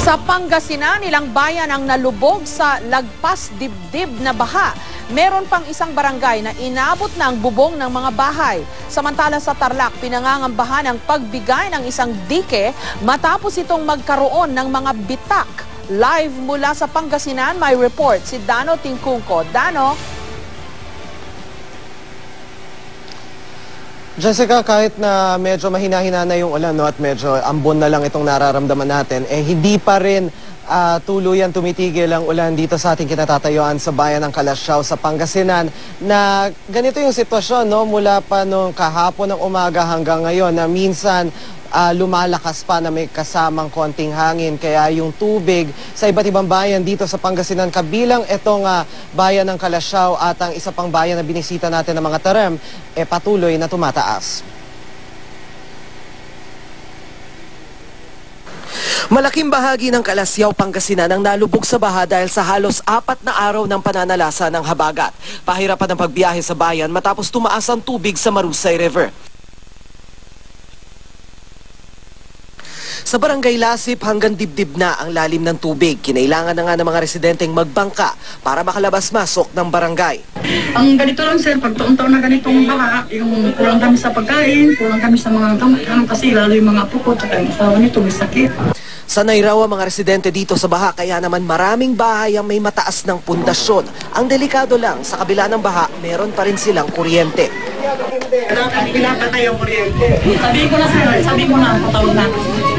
Sa Pangasinan, ilang bayan ang nalubog sa lagpas dibdib na baha. Meron pang isang barangay na inabot na ang bubong ng mga bahay. Samantala sa Tarlac, pinangangambahan ang pagbigay ng isang dike matapos itong magkaroon ng mga bitak. Live mula sa Pangasinan, may report si Dano Tingkungko. Dano? Jessica, kahit na medyo mahina-hina na yung ulan at medyo ambon na lang itong nararamdaman natin, hindi pa rin tuluyan tumitigil ang ulan dito sa ating kinatatayuan sa bayan ng Calasiao sa Pangasinan na ganito yung sitwasyon mula pa nung kahapon ng umaga hanggang ngayon na minsan lumalakas pa na may kasamang konting hangin. Kaya yung tubig sa iba't ibang bayan dito sa Pangasinan, kabilang itong bayan ng Calasiao at ang isa pang bayan na binisita natin ng mga Tarem, patuloy na tumataas. Malaking bahagi ng Calasiao, Pangasinan ang nalubog sa baha dahil sa halos 4 na araw ng pananalasa ng habagat. Pahirapan ang pagbiyahe sa bayan matapos tumaas ang tubig sa Marusay River. Sa Barangay Lasip, hanggang dibdib na ang lalim ng tubig. Kinailangan na nga ng mga residenteng magbangka para makalabas-masok ng barangay. Ang ganito lang sir, pag taon-taon na ganitong baha, yung kulang kami sa pagkain, kulang kami sa mga gamot, kasi lalo yung mga puko, at yung asawa nito may sakit. Sanay raw ang mga residente dito sa baha, kaya naman maraming bahay ang may mataas ng pundasyon. Ang delikado lang, sa kabila ng baha, meron pa rin silang kuryente. Pinapatay ang kuryente. Sabi ko na sir, sabi ko na, patawag na.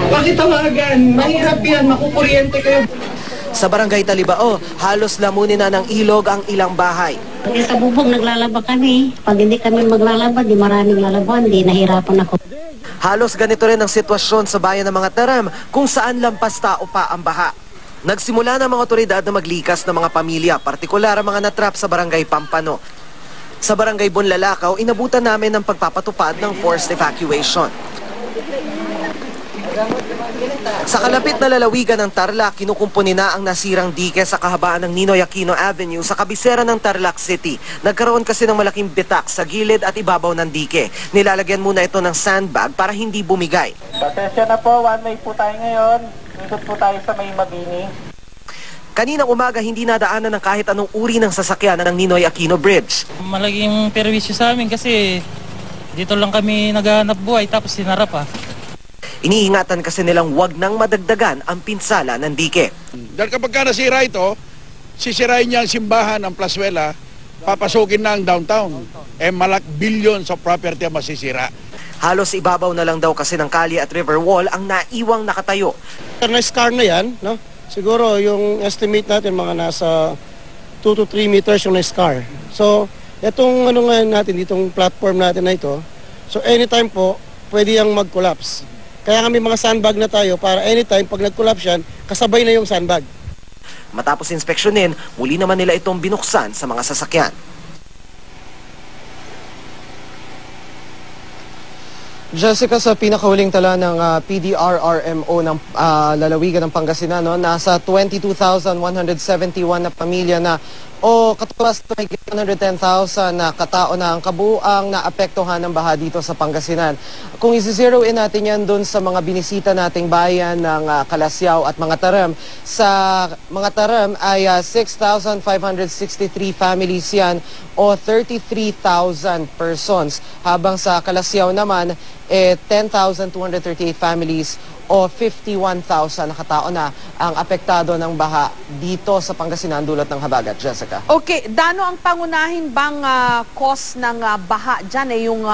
Bakit tawagan? Mahirap yan, makukuryente kayo. Sa Barangay Talibao, halos lamunin na ng ilog ang ilang bahay. Sa bubong naglalaba kami. Pag hindi kami maglalaba, di maraming lalaban, di nahirapan ako. Halos ganito rin ang sitwasyon sa bayan ng mga Tarem kung saan lampas tao pa ang baha. Nagsimula na mga otoridad na maglikas ng mga pamilya, partikular ang mga natrap sa Barangay Pampano. Sa Barangay Bunlalakaw, inabutan namin ng pagpapatupad ng forced evacuation. Sa kalapit na lalawigan ng Tarlac, kinukumpuni na ang nasirang dike sa kahabaan ng Ninoy Aquino Avenue sa kabisera ng Tarlac City. Nagkaroon kasi ng malaking bitak sa gilid at ibabaw ng dike. Nilalagyan muna ito ng sandbag para hindi bumigay. Pasensya na po, one way po tayo ngayon. Ikot po tayo sa May Mabini. Kaninang umaga, hindi nadaanan ng kahit anong uri ng sasakyan ng Ninoy Aquino Bridge. Malaking perwisyo sa amin kasi dito lang kami naghahanap buhay tapos sinara pa. Iniingatan kasi nilang wag nang madagdagan ang pinsala ng dike. Dahil kapag ka nasira ito, sisirain niya ang simbahan ng Plazuela, papasukin na ang downtown. Billions of property ang masisira. Halos ibabaw na lang daw kasi ng kalye at river wall ang naiwang nakatayo. Na-scar na yan, no? Siguro yung estimate natin mga nasa 2 to 3 meters yung na-scar. So, itong natin, itong platform natin na ito, so anytime po, pwede yung mag-collapse. Kaya kami mga sandbag na tayo para anytime pag nag-collapse yan, kasabay na yung sandbag. Matapos inspeksyonin, muli naman nila itong binuksan sa mga sasakyan. Jessica, sa pinakahuling tala ng PDRRMO ng lalawigan ng Pangasinan, nasa 22,171 na pamilya na o katulas na 110,000 na katao na ang kabuang naapektuhan ng baha dito sa Pangasinan. Kung isi-zero in natin yan doon sa mga binisita nating bayan ng Calasiao at mga Tarem, sa mga Tarem ay 6,563 families yan o 33,000 persons. Habang sa Calasiao naman, 10,238 families o 51,000 na katao na ang apektado ng baha dito sa Pangasinan dulot ng habagat. Jessica. Okay, Dano, ang pangunahin bang cause ng baha dyan yung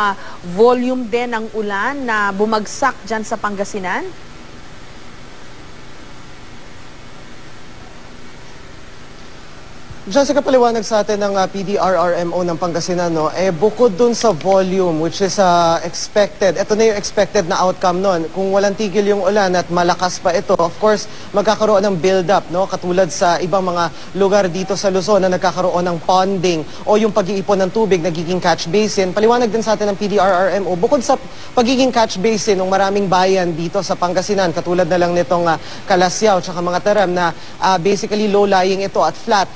volume din ng ulan na bumagsak dyan sa Pangasinan? Jessica, paliwanag sa atin ng PDRRMO ng Pangasinan, bukod dun sa volume, which is expected, ito na yung expected na outcome nun. Kung walang tigil yung ulan at malakas pa ito, of course, magkakaroon ng build-up, katulad sa ibang mga lugar dito sa Luzon na nagkakaroon ng ponding o yung pag-iipon ng tubig, nagiging catch basin. Paliwanag din sa atin ng PDRRMO, bukod sa pagiging catch basin ng maraming bayan dito sa Pangasinan, katulad na lang nitong Calasiao at mga Tarem na basically low-lying ito at flat,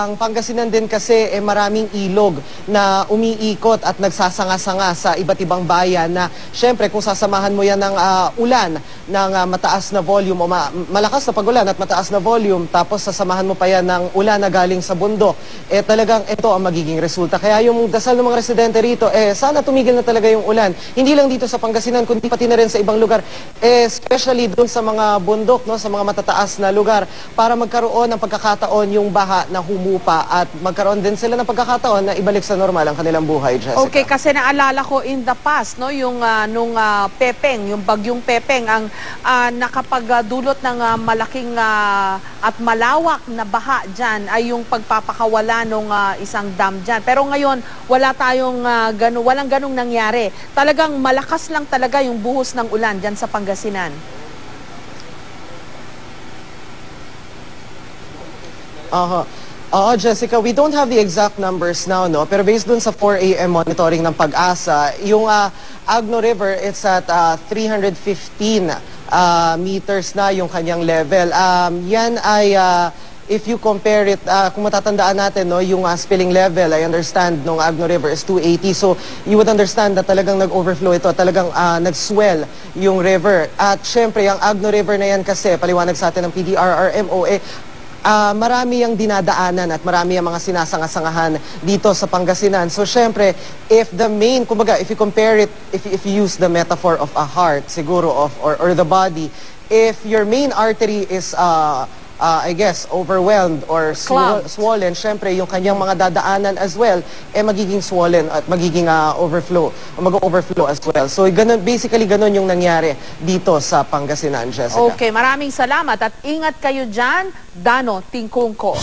ang Pangasinan din kasi maraming ilog na umiikot at nagsasanga-sanga sa iba't ibang bayan na syempre kung sasamahan mo yan ng ulan, ng mataas na volume o malakas na pagulan at mataas na volume, tapos sasamahan mo pa yan ng ulan na galing sa bundok, talagang ito ang magiging resulta. Kaya yung dasal ng mga residente rito, sana tumigil na talaga yung ulan. Hindi lang dito sa Pangasinan, kundi pati na rin sa ibang lugar, especially dun sa mga bundok, no, sa mga matataas na lugar, para magkaroon ng pagkakataon yung baha na humupa at magkaroon din sila ng pagkakataon na ibalik sa normal ang kanilang buhay, Jessica. Okay, kasi naalala ko in the past, no, yung nung Pepeng, yung bagyong Pepeng ang nakapagdulot ng malaking at malawak na baha diyan ay yung pagpapakawala ng isang dam diyan. Pero ngayon wala tayong walang ganung nangyari. Talagang malakas lang talaga yung buhos ng ulan diyan sa Pangasinan. Jessica, we don't have the exact numbers now, no? Pero based dun sa 4 a.m. monitoring ng Pag-asa, yung Agno River, it's at 315 meters na yung kanyang level. Yan ay, if you compare it, kung matatandaan natin, no, yung spilling level, I understand, nung Agno River is 280. So, you would understand na talagang nag-overflow ito, talagang nag-swell yung river. At syempre, yung Agno River na yan kasi, paliwanag sa atin ng PDRRMO, marami ang dinadaanan at marami ang mga sinasanga-sangahan dito sa Pangasinan. So, syempre, if the main, kumbaga, if you compare it, if you use the metaphor of a heart, siguro, or the body, if your main artery is, I guess, overwhelmed or swollen, syempre, yung kanyang mga dadaanan as well, magiging swollen at magiging mag-overflow as well. So, ganun, basically, ganun yung nangyari dito sa Pangasinan, Jessica. Okay, maraming salamat at ingat kayo dyan, Dano Tingkungko.